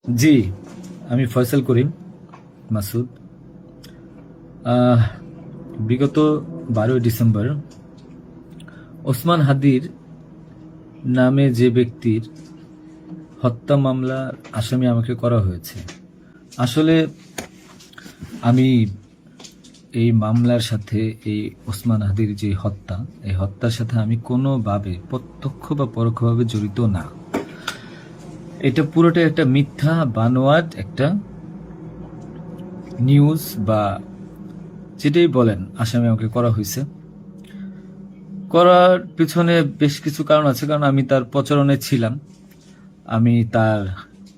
জি, আমি ফয়সাল করিম মাসুদ। আহ, বিগত 12ই ডিসেম্বর ওসমান হাদির নামে যে ব্যক্তির হত্যা মামলার আসামি আমাকে করা হয়েছে। আসলে আমি এই মামলার সাথে, এই ওসমান হাদির যে হত্যা, এই হত্যার সাথে আমি কোনোভাবে প্রত্যক্ষ বা পরোক্ষভাবে জড়িত না। এটা পুরোটাই একটা মিথ্যা বানোয়াট একটা নিউজ বা যেটাই বলেন আসামি আমাকে করা হয়েছে। করার পিছনে বেশ কিছু কারণ আছে, কারণ আমি তার প্রচারণে ছিলাম। আমি তার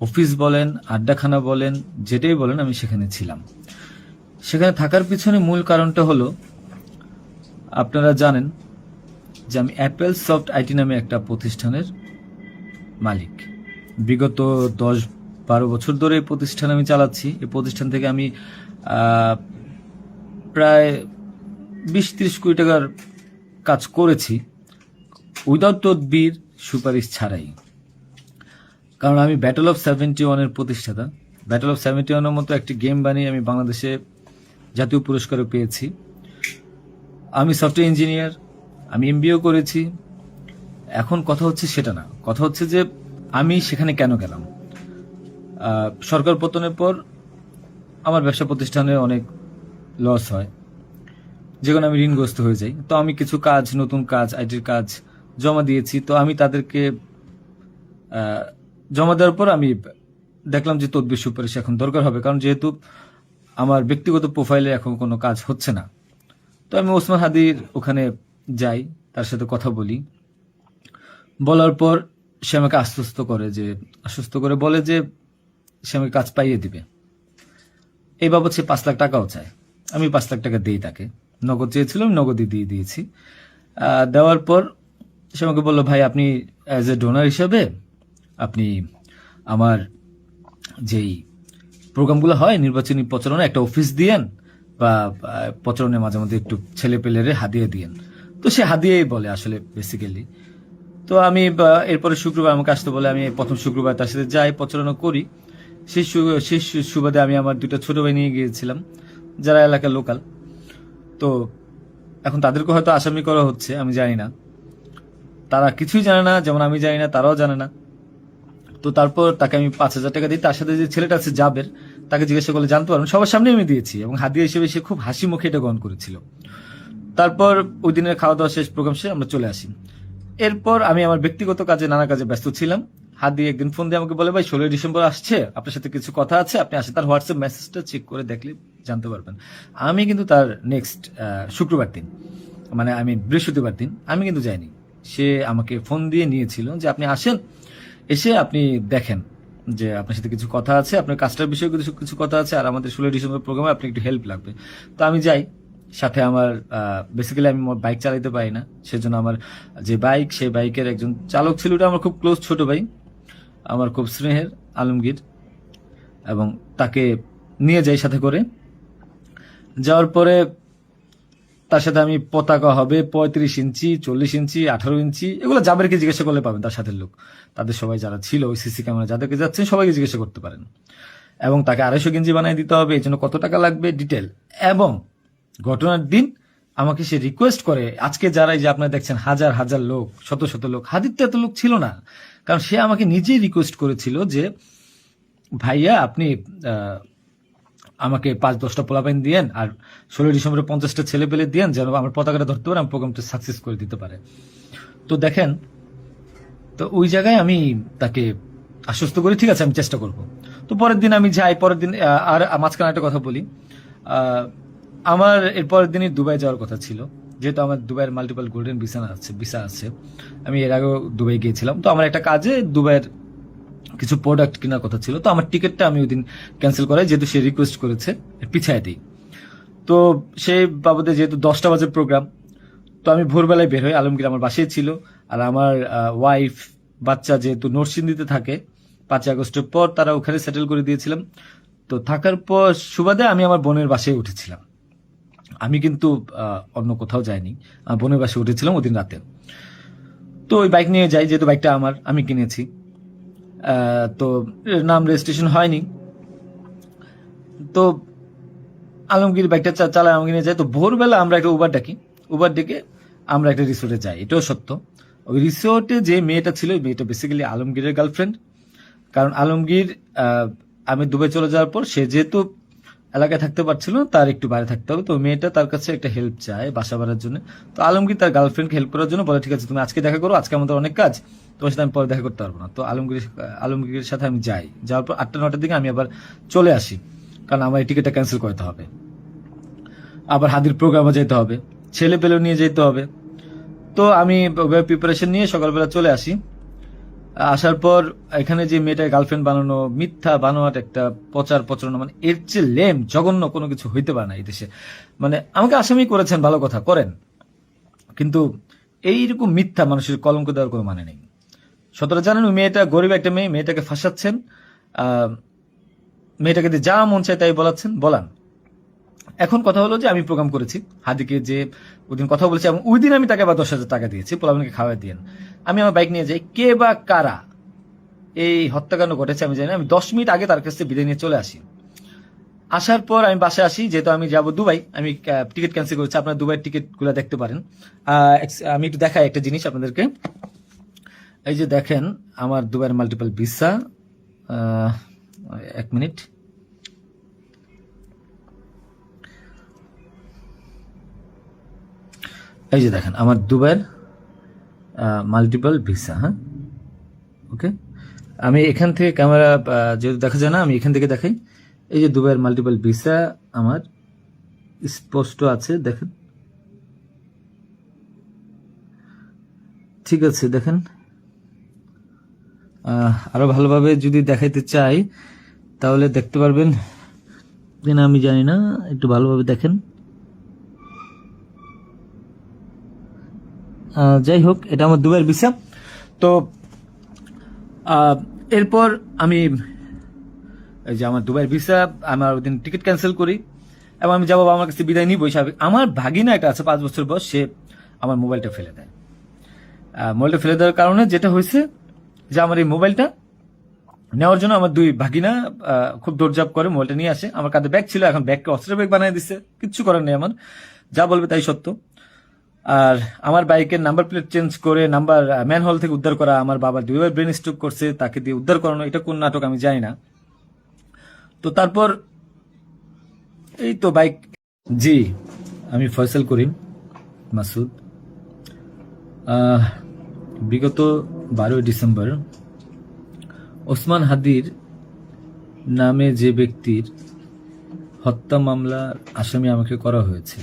অফিস বলেন, আড্ডাখানা বলেন, যেটাই বলেন আমি সেখানে ছিলাম। সেখানে থাকার পিছনে মূল কারণটা হলো, আপনারা জানেন যে আমি অ্যাপেল সফট আইটি নামে একটা প্রতিষ্ঠানের মালিক। বিগত 10-12 বছর ধরে এই প্রতিষ্ঠান আমি চালাচ্ছি। এই প্রতিষ্ঠান থেকে আমি আহ, প্রায় 20-30 কোটি টাকার কাজ করেছি, উইদাউট তদবির, সুপারিশ ছাড়াই। কারণ আমি ব্যাটল অফ 71-এর প্রতিষ্ঠাতা। ব্যাটল অফ 71-এর মতো একটি গেম বানিয়ে আমি বাংলাদেশে জাতীয় পুরস্কারও পেয়েছি। আমি সফটওয়্যার ইঞ্জিনিয়ার, আমি এমবিএও করেছি। এখন কথা হচ্ছে সেটা না, কথা হচ্ছে যে আমি সেখানে কেন গেলাম। সরকার পতনের পর আমার ব্যবসা প্রতিষ্ঠানে অনেক লস হয়, যেখানে আমি ঋণগ্রস্ত হয়ে যাই। তো আমি কিছু কাজ, নতুন কাজ, আইটির কাজ জমা দিয়েছি। তো আমি তাদেরকে জমা দেওয়ার পর আমি দেখলাম যে তদবির সুপারিশ এখন দরকার হবে, কারণ যেহেতু আমার ব্যক্তিগত প্রোফাইলে এখন কোনো কাজ হচ্ছে না। তো আমি ওসমান হাদির ওখানে যাই, তার সাথে কথা বলি। বলার পর সে আমাকে আশ্বস্ত করে বলে যে সে আমাকে কাজ পাইয়ে দিবে। এই বাবদ সে 5 লাখ টাকাও চায়। আমি 5 লাখ টাকা দিই তাকে। নগদ চেয়েছিল, আমি নগদই দিয়ে দিয়েছি। দেওয়ার পর সে আমাকে বললো, ভাই আপনি অ্যাজ এ ডোনার হিসাবে আপনি আমার যেই প্রোগ্রামগুলো হয় নির্বাচনী প্রচারণা, একটা অফিস দিয়েন, বা প্রচারণে মাঝে মধ্যে একটু ছেলে পেলেরে হাদিয়ে দিয়েন। তো সে হাদিয়েই বলে আসলে বেসিক্যালি। তো আমি এরপরে শুক্রবার আমাকে আসতে বলে, আমি প্রথম শুক্রবার তার সাথে যাই, প্রচারণা করি। সেই সুবাদে আমি আমার 2টা ছোট ভাই নিয়ে গিয়েছিলাম, যারা এলাকার লোকাল। তো এখন তাদেরকে হয়তো আসামি করা হচ্ছে, আমি জানি না। তারা কিছুই জানে না, যেমন আমি জানি না, তারাও জানে না। তো তারপর তাকে আমি 5,000 টাকা দিই। তার সাথে যে ছেলেটা আছে জাবের, তাকে জিজ্ঞাসা করলে জানতে পারবেন, সবার সামনে আমি দিয়েছি, এবং হাদিয়া হিসেবে সে খুব হাসি মুখে এটা গ্রহণ করেছিল। তারপর ওই দিনের খাওয়া দাওয়া শেষ, প্রোগ্রাম শেষ, আমরা চলে আসি। এরপর আমি আমার ব্যক্তিগত কাজে, নানা কাজে ব্যস্ত ছিলাম। হাদি একদিন ফোন দিয়ে আমাকে বলে, ভাই 16ই ডিসেম্বর আসছে, আপনার সাথে কিছু কথা আছে, আপনি আসেন। তার হোয়াটসঅ্যাপ মেসেজটা চেক করে দেখলে জানতে পারবেন। আমি কিন্তু তার নেক্সট শুক্রবার দিন, মানে আমি বৃহস্পতিবার দিন আমি কিন্তু যাইনি। সে আমাকে ফোন দিয়ে নিয়েছিল যে আপনি আসেন, এসে আপনি দেখেন যে আপনার সাথে কিছু কথা আছে, আপনার কাজটার বিষয়ে কিছু কিছু কথা আছে, আর আমাদের 16ই ডিসেম্বর প্রোগ্রামে আপনি একটু হেল্প লাগবে। তো আমি যাই। সাথে আমার বেসিক্যালি আমি বাইক চালাতে পারি না, সেজন্য আমার যে বাইক, সেই বাইকের একজন চালক ছিল, ওটা আমার খুব ক্লোজ ছোট ভাই, আমার খুব স্নেহের, আলমগীর। এবং তাকে নিয়ে যাই সাথে করে। যাওয়ার পরে তার সাথে আমি, পতাকা হবে 35 ইঞ্চি, 40 ইঞ্চি, 18 ইঞ্চি, এগুলো জাবেরকে জিজ্ঞাসা করলে পাবেন, তার সাথে লোক, তাদের সবাই যারা ছিল ওই সিসি ক্যামেরা যাদেরকে যাচ্ছেন সবাইকে জিজ্ঞাসা করতে পারেন। এবং তাকে 250 গেঞ্জি বানিয়ে দিতে হবে, এই জন্য কত টাকা লাগবে ডিটেল। এবং ঘটনার দিন আমাকে সে রিকোয়েস্ট করে, আজকে যারা এই যে আপনারা দেখছেন হাজার হাজার লোক, শত শত লোক, হাদির তো এত লোক ছিল না, কারণ সে আমাকে নিজেই রিকোয়েস্ট করেছিল যে ভাইয়া আপনি আমাকে 5-10টা পোলাপাইন দিয়েন, আর 16ই ডিসেম্বরে 50টা ছেলে পেলে দিয়েন, যেন আমার পতাকাটা ধরতে পারে, আমার প্রোগ্রামটা সাকসেস করে দিতে পারে। তো দেখেন, তো ওই জায়গায় আমি তাকে আশ্বস্ত করি, ঠিক আছে আমি চেষ্টা করব। তো পরের দিন আমি যাই। পরের দিন আর মাঝখানে একটা কথা বলি, আমার এর পরের দিনই দুবাই যাওয়ার কথা ছিল। যেহেতু আমার দুবাইয়ের মাল্টিপল গোল্ডেন ভিসা আছে, আমি এর আগেও দুবাই গিয়েছিলাম। তো আমার একটা কাজে দুবাইয়ের কিছু প্রোডাক্ট কেনার কথা ছিল। তো আমার টিকিটটা আমি ওই দিন ক্যান্সেল করাই, যেহেতু সে রিকোয়েস্ট করেছে, পিছায় দিই। তো সেই বাবদে যেহেতু 10টা বাজে প্রোগ্রাম, তো আমি ভোরবেলায় বের হই। আলমগীর আমার বাসায় ছিল, আর আমার ওয়াইফ, বাচ্চা যেহেতু নরসিংদীতে থাকে, 5ই আগস্টের পর তারা ওখানে সেটেল করে দিয়েছিলাম। তো থাকার পর সুবাদে আমি আমার বোনের বাসায় উঠেছিলাম। আমি কিন্তু অন্য কোথাও যাইনি, আমার বোনের বাসায় উঠেছিলাম ওদিন রাতে। তো ওই বাইক নিয়ে যাই, যেহেতু বাইকটা আমার, আমি কিনেছি। তো নাম রেজিস্ট্রেশন হয়নি। তো আলমগীর বাইকটা চালায় আমাকে নিয়ে যায়। তো ভোরবেলা আমরা একটা উবার ডেকে আমরা একটা রিসোর্টে যাই, এটাও সত্য। ওই রিসোর্টে যে মেয়েটা ছিল, ওই মেয়েটা বেসিক্যালি আলমগীরের গার্লফ্রেন্ড। কারণ আলমগীর আমি দুবাই চলে যাওয়ার পর সে যেহেতু এলাকায় থাকতে পারছিল না, তার একটু বাইরে থাকতে হবে, তো মেয়েটা তার কাছে একটা হেল্প চায় বাসা ভাড়ার জন্য। তো আলমগীর তার গার্লফ্রেন্ডকে হেল্প করার জন্য বলে, ঠিক আছে তুমি আজকে দেখা করো, আজকে আমাদের অনেক কাজ, তোমার সাথে আমি পরে দেখা করতে পারবো না। তো আলমগীরের সাথে আমি যাই, যাওয়ার পর 8টা-9টার দিকে আমি আবার চলে আসি, কারণ আমার এই টিকিটটা ক্যান্সেল করতে হবে, আবার হাদির প্রোগ্রামে যেতে হবে, ছেলে পেলেও নিয়ে যেতে হবে। তো আমি প্রিপারেশন নিয়ে সকালবেলা চলে আসি। আসার পর এখানে যে মেয়েটার গার্লফ্রেন্ড বানানো, মিথ্যা বানোয়াট একটা প্রচারণা, মানে এর চেয়ে লেম জঘন্য কোনো কিছু হইতে পারে না এই দেশে। মানে আমাকে আসামি করেছেন, ভালো কথা করেন, কিন্তু এইরকম মিথ্যা মানুষের কলঙ্ক দেওয়ার কোনো মানে নেই। সতরা জানেন, ওই মেয়েটা গরিব একটা মেয়ে, মেয়েটাকে ফাঁসাচ্ছেন, মেয়েটাকে দিয়ে যা মন চায় তাই বলান। এখন কথা হলো যে আমি প্রোগ্রাম করেছি হাদিকে, যে ওইদিন কথা বলেছি, এবং ওই দিন আমি তাকে আবার 10,000 টাকা দিয়েছি, পোলাপানকে খাওয়াই দিয়েন। আমি আমার বাইক নিয়ে যাই, কে বা কারা এই হত্যাকাণ্ড ঘটেছে আমি জানি না। আমি 10 মিনিট আগে তার কাছ থেকে বিদায় নিয়ে চলে আসি। আসার পর আমি বাসায় আসি, যেহেতু আমি যাব দুবাই, আমি টিকিট ক্যান্সেল করেছি। আপনারা দুবাইয়ের টিকিটগুলো দেখতে পারেন। আমি একটু দেখাই একটা জিনিস আপনাদেরকে। এই যে দেখেন আমার দুবাইয়ের মাল্টিপল ভিসা, 1 মিনিট। এই যে দেখেন আমার দুবাইয়ের মাল্টিপল ভিসা। হ্যাঁ, ওকে, আমি এখান থেকে ক্যামেরা যেহেতু দেখা যায় না, আমি এখান থেকে দেখাই। এই যে দুবাইয়ের মাল্টিপল ভিসা আমার স্পষ্ট আছে, দেখেন, ঠিক আছে। দেখেন, আরো ভালোভাবে যদি দেখাইতে চাই তাহলে দেখতে পারবেন কিনা আমি জানি না, একটু ভালোভাবে দেখেন। যাই হোক, এটা আমার দুবাইয়ের ভিসা। তো এরপর আমি এই যে আমার দুবাইয়ের ভিসা, আমার ওই দিন টিকিট ক্যান্সেল করি, এবং আমি যাবো আমার কাছে বিদায় নিবই স্বাভাবিক। আমার ভাগিনা একটা আছে 5 বছর বয়স, সে আমার মোবাইলটা ফেলে দেয়। মোবাইলটা ফেলে দেওয়ার কারণে যেটা হয়েছে যে আমার এই মোবাইলটা নেওয়ার জন্য আমার 2 ভাগিনা খুব দৌড়ঝাঁপ করে মোবাইলটা নিয়ে আসে। আমার কাঁধে ব্যাগ ছিল, এখন ব্যাগকে অস্ত্রের ব্যাগ বানিয়ে দিচ্ছে, কিচ্ছু করার নেই আমার, যা বলবে তাই সত্য। আর আমার বাইকের নাম্বার প্লেট চেঞ্জ করে নাম্বার ম্যানহোল থেকে উদ্ধার করা, আমার বাবা 2বার ব্রেন স্ট্রোক করছে, তাকে দিয়ে উদ্ধার করানো, এটা কোন নাটক আমি জানি না। তো তারপর এই তো বাইক। জি, আমি ফয়সাল করিম মাসুদ। বিগত 12 ডিসেম্বর ওসমান হাদির নামে যে ব্যক্তির হত্যা মামলার আসামি আমাকে করা হয়েছে,